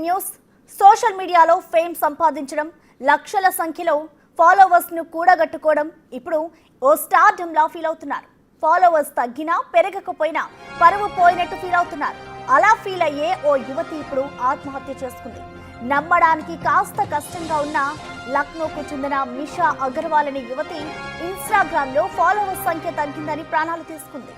News. Social మీడియాలో fame సంపాదించడం, లక్షల సంఖ్యలో ఫాలోవర్స్ ను కూడగట్టుకోవడం ఇప్పుడు ఓ స్టార్డమ్ లా ఫీల్ అవుతున్నారు. ఫాలోవర్స్ తగ్గినా పెరగకపోయినా పరువు పోయినట్టు ఫీల్ అవుతున్నారు. అలా ఫీల్ అయ్యే ఓ యువతి ఇప్పుడు ఆత్మహత్య చేసుకుంది. నమ్మడానికి కాస్త కష్టంగా ఉన్న లక్నోకు చెందిన మిషా అగర్వాల్ అనే యువతి ఇన్స్టాగ్రామ్ లో ఫాలోవర్స్ సంఖ్య తగ్గిందని ప్రాణాలు తీసుకుంది.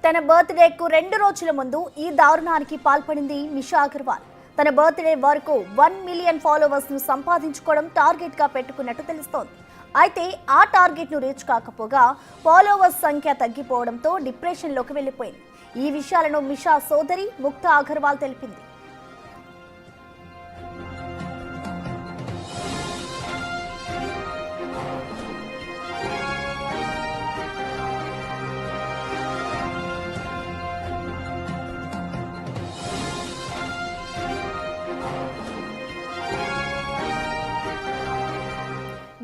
తన బర్త్డేకు 2 రోజుల ముందు ఈ దారుణానికి పాల్పడింది మిషా అగర్వాల్. తన బర్త్డే వరకు 1 మిలియన్ ఫాలోవర్స్ ను సంపాదించుకోవడం టార్గెట్ గా పెట్టుకున్నట్టు తెలుస్తోంది. అయితే ఆ టార్గెట్ ను రీచ్ కాకపోగా ఫాలోవర్స్ సంఖ్య తగ్గిపోవడంతో డిప్రెషన్ లోకి వెళ్లిపోయింది. ఈ విషయాలను మిషా సోదరి ముక్తా అగర్వాల్ తెలిపింది.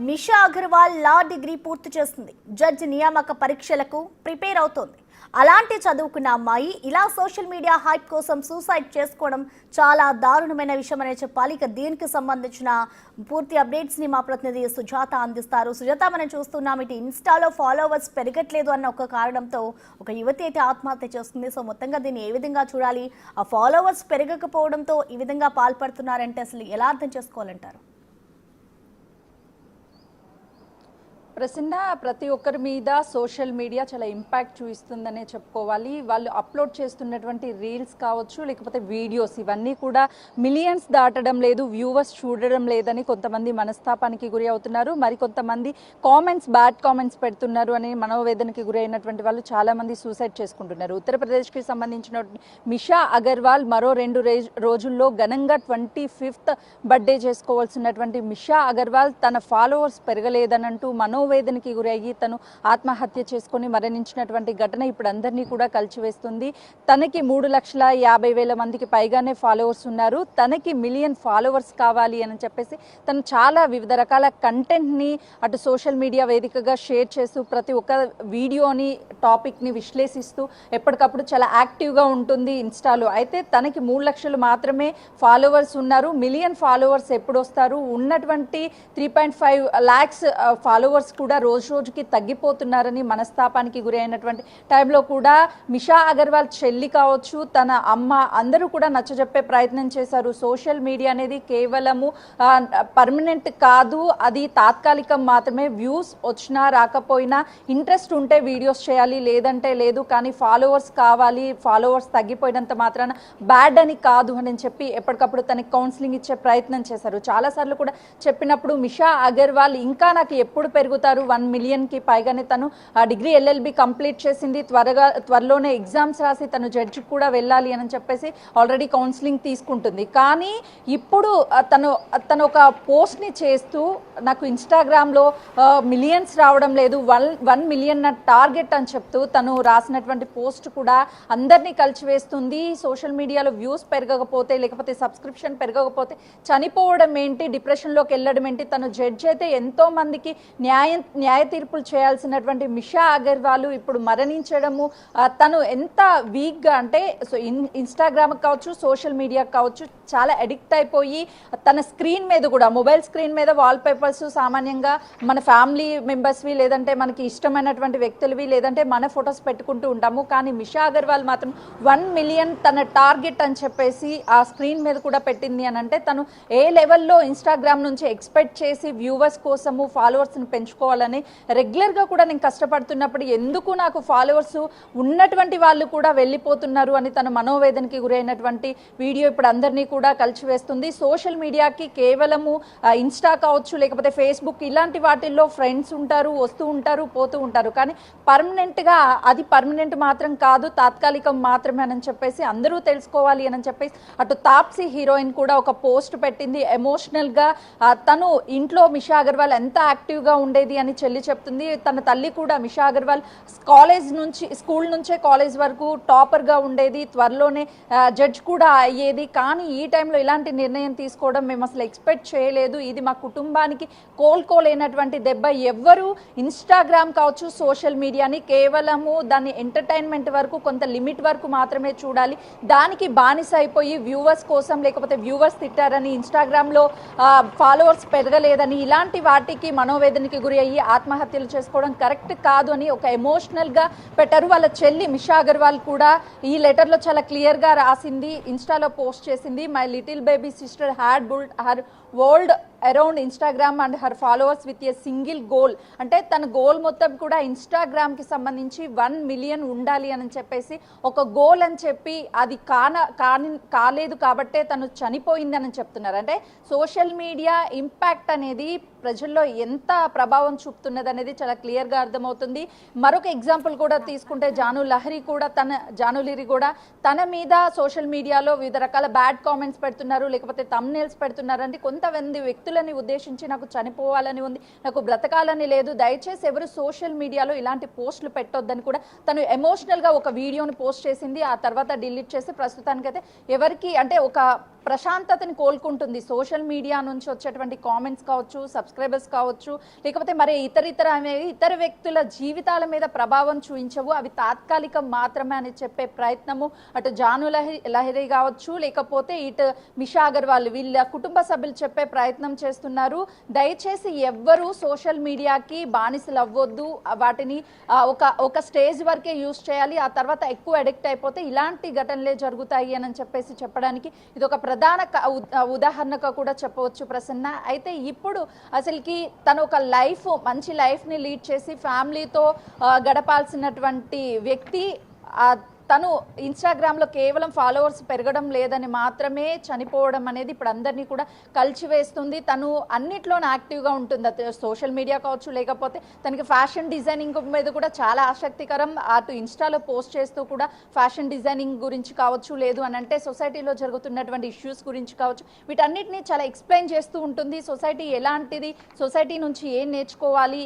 మిషా అగర్వాల్ లా డిగ్రీ పూర్తి చేస్తుంది. జడ్జి నియామక పరీక్షలకు ప్రిపేర్ అవుతోంది. అలాంటి చదువుకున్న అమ్మాయి ఇలా సోషల్ మీడియా హైప్ కోసం సూసైడ్ చేసుకోవడం చాలా దారుణమైన విషయమనే చెప్పాలి. ఇక దీనికి సంబంధించిన పూర్తి అప్డేట్స్ ని మా ప్రతినిధి సుజాత అందిస్తారు. సుజాత, మనం చూస్తున్నాం ఇటు ఇన్స్టాలో ఫాలోవర్స్ పెరగట్లేదు అన్న ఒక కారణంతో ఒక యువతి అయితే ఆత్మహత్య చేస్తుంది. సో మొత్తంగా దీన్ని ఏ విధంగా చూడాలి? ఆ ఫాలోవర్స్ పెరగకపోవడంతో ఈ విధంగా పాల్పడుతున్నారంటే అసలు ఎలా అర్థం చేసుకోవాలంటారు? ప్రసన్న, ప్రతి ఒక్కరి మీద సోషల్ మీడియా చాలా ఇంపాక్ట్ చూపిస్తుందనే చెప్పుకోవాలి. వాళ్ళు అప్లోడ్ చేస్తున్నటువంటి రీల్స్ కావచ్చు, లేకపోతే వీడియోస్, ఇవన్నీ కూడా మిలియన్స్ దాటడం లేదు, వ్యూవర్స్ చూడడం లేదని కొంతమంది మనస్తాపానికి గురి అవుతున్నారు. మరికొంతమంది బ్యాడ్ కామెంట్స్ పెడుతున్నారు అని మనోవేదనకి గురి అయినటువంటి వాళ్ళు చాలామంది సూసైడ్ చేసుకుంటున్నారు. ఉత్తరప్రదేశ్కి సంబంధించిన మిషా అగర్వాల్ మరో 2 రోజుల్లో ఘనంగా 25th బర్త్డే చేసుకోవాల్సినటువంటి మిషా అగర్వాల్ తన ఫాలోవర్స్ పెరగలేదనంటూ వేదనకి గురయ్యి తను ఆత్మహత్య చేసుకుని మరణించినటువంటి ఘటన ఇప్పుడు అందరినీ కూడా కలిచివేస్తుంది. తనకి 3,50,000 మందికి పైగానే ఫాలోవర్స్ ఉన్నారు. తనకి మిలియన్ ఫాలోవర్స్ కావాలి అని చెప్పేసి తను చాలా వివిధ రకాల కంటెంట్ని అటు సోషల్ మీడియా వేదికగా షేర్ చేస్తూ ప్రతి ఒక్క వీడియోని, టాపిక్ని విశ్లేషిస్తూ ఎప్పటికప్పుడు చాలా యాక్టివ్గా ఉంటుంది ఇన్స్టాలో. అయితే తనకి 3 లక్షలు మాత్రమే ఫాలోవర్స్ ఉన్నారు. మిలియన్ ఫాలోవర్స్ ఎప్పుడు వస్తారు? ఉన్నటువంటి 3.5 lakhs ఫాలోవర్స్ కూడా రోజుకి తగ్గిపోతున్నారని మనస్తాపానికి గురి అయినటువంటి టైంలో కూడా మిషా అగర్వాల్ చెల్లి కావచ్చు, తన అమ్మ అందరూ కూడా నచ్చజెప్పే ప్రయత్నం చేశారు. సోషల్ మీడియా అనేది కేవలము పర్మనెంట్ కాదు, అది తాత్కాలికం మాత్రమే. వ్యూస్ వచ్చినా రాకపోయినా ఇంట్రెస్ట్ ఉంటే వీడియోస్ చేయాలి, లేదంటే లేదు. కానీ ఫాలోవర్స్ కావాలి, ఫాలోవర్స్ తగ్గిపోయినంత మాత్రాన బ్యాడ్ అని కాదు అని చెప్పి ఎప్పటికప్పుడు తనకి కౌన్సిలింగ్ ఇచ్చే ప్రయత్నం చేశారు. చాలాసార్లు కూడా చెప్పినప్పుడు మిషా అగర్వాల్ ఇంకా నాకు ఎప్పుడు పెరుగుతారు, 1 మిలియన్కి పైగానే తను డిగ్రీ LLB కంప్లీట్ చేసింది, త్వరలోనే ఎగ్జామ్స్ రాసి తను జడ్జి కూడా వెళ్ళాలి అని చెప్పేసి ఆల్రెడీ కౌన్సిలింగ్ తీసుకుంటుంది. కానీ ఇప్పుడు తను ఒక పోస్ట్ని చేస్తూ నాకు ఇన్స్టాగ్రామ్లో మిలియన్స్ రావడం లేదు, 1 మిలియన్ నా టార్గెట్ అని చెప్తూ తను రాసినటువంటి పోస్ట్ కూడా అందరినీ కలిచివేస్తుంది. సోషల్ మీడియాలో వ్యూస్ పెరగకపోతే, లేకపోతే సబ్స్క్రిప్షన్ పెరగకపోతే చనిపోవడం ఏంటి, డిప్రెషన్లోకి వెళ్ళడం ఏంటి? తను జడ్జి అయితే ఎంతో మందికి న్యాయ తీర్పులు చేయాల్సినటువంటి మిషా అగర్వాల్ ఇప్పుడు మరణించడము, తను ఎంత వీక్గా అంటే ఇన్స్టాగ్రామ్ కావచ్చు, సోషల్ మీడియా కావచ్చు చాలా అడిక్ట్ అయిపోయి తన స్క్రీన్ మీద కూడా, మొబైల్ స్క్రీన్ మీద వాల్పేపర్స్ సామాన్యంగా మన ఫ్యామిలీ మెంబర్స్వి, లేదంటే మనకి ఇష్టమైనటువంటి వ్యక్తులవి, లేదంటే మన ఫొటోస్ పెట్టుకుంటూ ఉంటాము. కానీ మిషా అగర్వాల్ మాత్రం 1 మిలియన్ తన టార్గెట్ అని చెప్పేసి ఆ స్క్రీన్ మీద కూడా పెట్టింది అని అంటే తను ఏ లెవెల్లో ఇన్స్టాగ్రామ్ నుంచి ఎక్స్పెక్ట్ చేసి వ్యూవర్స్ కోసము ఫాలోవర్స్ని పెంచుకోవాలని రెగ్యులర్గా కూడా నేను కష్టపడుతున్నప్పుడు ఎందుకు నాకు ఫాలోవర్స్ ఉన్నటువంటి వాళ్ళు కూడా వెళ్ళిపోతున్నారు అని తన మనోవేదనకి గురైనటువంటి వీడియో ఇప్పుడు అందరినీ కూడా కలిసివేస్తుంది. సోషల్ మీడియాకి కేవలము ఇన్స్టా కావచ్చు, లేకపోతే ఫేస్బుక్, ఇలాంటి వాటిల్లో ఫ్రెండ్స్ ఉంటారు, వస్తూ ఉంటారు, పోతూ ఉంటారు. కానీ పర్మనెంట్గా అది పర్మనెంట్ మాత్రం కాదు, తాత్కాలికం మాత్రమే అని చెప్పేసి అందరూ తెలుసుకోవాలి అని చెప్పేసి అటు తాప్సీ హీరోయిన్ కూడా ఒక పోస్ట్ పెట్టింది. ఎమోషనల్గా తను ఇంట్లో మిషా అగర్వాల్ ఎంత యాక్టివ్గా ఉండేది, ఉండేది అని చెల్లి చెప్తుంది. తన తల్లి కూడా మిషా అగర్వాల్ స్కూల్ నుంచే కాలేజ్ వరకు టాపర్గా ఉండేది, త్వరలోనే జడ్జ్ కూడా అయ్యేది. కానీ ఈ టైంలో ఇలాంటి నిర్ణయం తీసుకోవడం మేము అసలు ఎక్స్పెక్ట్ చేయలేదు. ఇది మా కుటుంబానికి కోలుకోలేనటువంటి దెబ్బ. ఎవ్వరు ఇన్స్టాగ్రామ్ కావచ్చు, సోషల్ మీడియాని కేవలము దాన్ని ఎంటర్టైన్మెంట్ వరకు, కొంత లిమిట్ వరకు మాత్రమే చూడాలి. దానికి బానిస అయిపోయి వ్యూవర్స్ కోసం, లేకపోతే వ్యూవర్స్ తిట్టారని, ఇన్స్టాగ్రామ్లో ఫాలోవర్స్ పెరగలేదని, ఇలాంటి వాటికి మనోవేదనకి గురి అయ్యి ఆత్మహత్యలు చేసుకోవడం కరెక్ట్ కాదు అని ఒక ఎమోషనల్గా పెట్టారు. వాళ్ళ చెల్లి మిషా అగర్వాల్ కూడా ఈ లెటర్లో చాలా క్లియర్గా రాసింది, ఇన్స్టాలో పోస్ట్ చేసింది. My little baby sister had build her world around Instagram and her followers with a single goal. అంటే తన గోల్ మొత్తం కూడా ఇన్స్టాగ్రామ్కి సంబంధించి 1 మిలియన్ ఉండాలి అని చెప్పేసి ఒక గోల్ అని చెప్పి, అది కాలేదు కాబట్టే తను చనిపోయిందని చెప్తున్నారు. అంటే సోషల్ మీడియా ఇంపాక్ట్ అనేది ప్రజల్లో ఎంత ప్రభావం చూపుతున్నది అనేది చాలా క్లియర్గా అర్థమవుతుంది. మరొక ఎగ్జాంపుల్ కూడా తీసుకుంటే జాను లిరి కూడా తన మీద సోషల్ మీడియాలో వివిధ రకాల బ్యాడ్ కామెంట్స్ పెడుతున్నారు, లేకపోతే థంబ్నెయిల్స్ పెడుతున్నారు. అంటే కొంతమంది వ్యక్తులని ఉద్దేశించి నాకు చనిపోవాలని ఉంది, నాకు బ్రతకాలని లేదు, దయచేసి ఎవరు సోషల్ మీడియాలో ఇలాంటి పోస్టులు పెట్టొద్దని కూడా తను ఎమోషనల్గా ఒక వీడియోని పోస్ట్ చేసింది. ఆ తర్వాత డిలీట్ చేసి ప్రస్తుతానికైతే ఎవరికి అంటే ఒక ప్రశాంతతని కోలుకుంటుంది. సోషల్ మీడియా నుంచి వచ్చేటువంటి కామెంట్స్ కావచ్చు, సబ్స్క్రైబర్స్ కావచ్చు, లేకపోతే మరి ఇతర వ్యక్తుల జీవితాల మీద ప్రభావం చూపించవు, అవి తాత్కాలికం మాత్రమే అని చెప్పే ప్రయత్నము అటు జాను లహిరి కావచ్చు, లేకపోతే ఇటు మిషా అగర్వాల్ వీళ్ళ కుటుంబ సభ్యులు చెప్పే ప్రయత్నం చేస్తున్నారు. దయచేసి ఎవ్వరూ సోషల్ మీడియాకి బానిసలు అవ్వద్దు, వాటిని ఒక స్టేజ్ వరకే యూజ్ చేయాలి, ఆ తర్వాత ఎక్కువ అడిక్ట్ అయిపోతే ఇలాంటి ఘటనలే జరుగుతాయి అని చెప్పేసి చెప్పడానికి ఇది ఒక ప్రధాన ఉదాహరణగా కూడా చెప్పవచ్చు ప్రసన్న. అయితే ఇప్పుడు అసలుకి తను ఒక మంచి లైఫ్ని లీడ్ చేసి ఫ్యామిలీతో గడపాల్సినటువంటి వ్యక్తి తను ఇన్స్టాగ్రామ్లో కేవలం ఫాలోవర్స్ పెరగడం లేదని మాత్రమే చనిపోవడం అనేది ఇప్పుడు అందరినీ కూడా కలిచివేస్తుంది. తను అన్నిట్లోనే యాక్టివ్గా ఉంటుంది, సోషల్ మీడియా కావచ్చు, లేకపోతే తనకి ఫ్యాషన్ డిజైనింగ్ మీద కూడా చాలా ఆసక్తికరం. అటు ఇన్స్టాలో పోస్ట్ చేస్తూ కూడా ఫ్యాషన్ డిజైనింగ్ గురించి కావచ్చు, లేదు అని అంటే సొసైటీలో జరుగుతున్నటువంటి ఇష్యూస్ గురించి కావచ్చు, వీటన్నిటిని చాలా ఎక్స్ప్లెయిన్ చేస్తూ ఉంటుంది. సొసైటీ ఎలాంటిది, సొసైటీ నుంచి ఏం నేర్చుకోవాలి,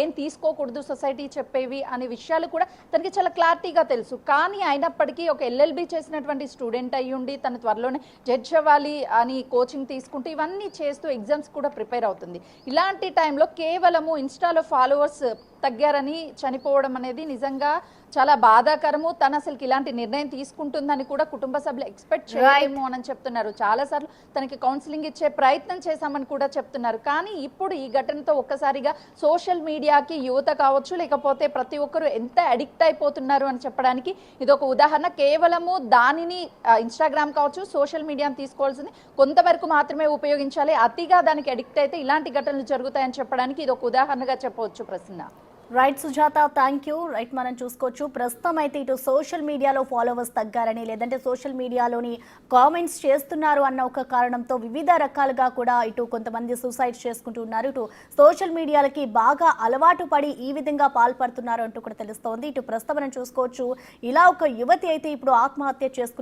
ఏం తీసుకోకూడదు సొసైటీ చెప్పేవి అనే విషయాలు కూడా తనకి చాలా క్లారిటీగా తెలుసు. కానీ అయినప్పటికీ ఒక ఎల్ఎల్బి చేసినటువంటి స్టూడెంట్ అయ్యుండి తను త్వరలోనే జడ్జ్ అవ్వాలి అని కోచింగ్ తీసుకుంటూ ఇవన్నీ చేస్తూ ఎగ్జామ్స్ కూడా ప్రిపేర్ అవుతుంది. ఇలాంటి టైంలో కేవలము ఇన్స్టాలో ఫాలోవర్స్ తగ్గారని చనిపోవడం అనేది నిజంగా చాలా బాధాకరము. తను అసలు ఇలాంటి నిర్ణయం తీసుకుంటుందని కూడా కుటుంబ సభ్యులు ఎక్స్పెక్ట్ చేయలేము అని చెప్తున్నారు. చాలాసార్లు తనకి కౌన్సిలింగ్ ఇచ్చే ప్రయత్నం చేశామని కూడా చెప్తున్నారు. కానీ ఇప్పుడు ఈ ఘటనతో ఒక్కసారిగా సోషల్ మీడియాకి యువత కావచ్చు, లేకపోతే ప్రతి ఒక్కరు ఎంత అడిక్ట్ అయిపోతున్నారు అని చెప్పడానికి ఇది ఒక ఉదాహరణ. కేవలము దానిని ఇన్స్టాగ్రామ్ కావచ్చు, సోషల్ మీడియాని తీసుకోవాల్సింది కొంతవరకు మాత్రమే ఉపయోగించాలి. అతిగా దానికి అడిక్ట్ అయితే ఇలాంటి ఘటనలు జరుగుతాయని చెప్పడానికి ఇది ఒక ఉదాహరణగా చెప్పవచ్చు Prasanna. Right Sujatha, thank you. Right, మనం చూసుకోవచ్చు ప్రస్తుతం అయితే ఇటు సోషల్ మీడియాలో ఫాలోవర్స్ తగ్గారని, లేదంటే సోషల్ మీడియాలోని కామెంట్స్ చేస్తున్నారు అన్న ఒక కారణంతో వివిధ రకాలుగా కూడా ఇటు కొంతమంది సూసైడ్ చేసుకుంటున్నారు, ఇటు సోషల్ మీడియాలకి బాగా అలవాటు పడి ఈ విధంగా పాల్పడుతున్నారు అంటూ కూడా తెలుస్తోంది. ఇటు ప్రస్తుతం మనం చూసుకోవచ్చు ఇలా ఒక యువతి అయితే ఇప్పుడు ఆత్మహత్య చేసుకున్నారు.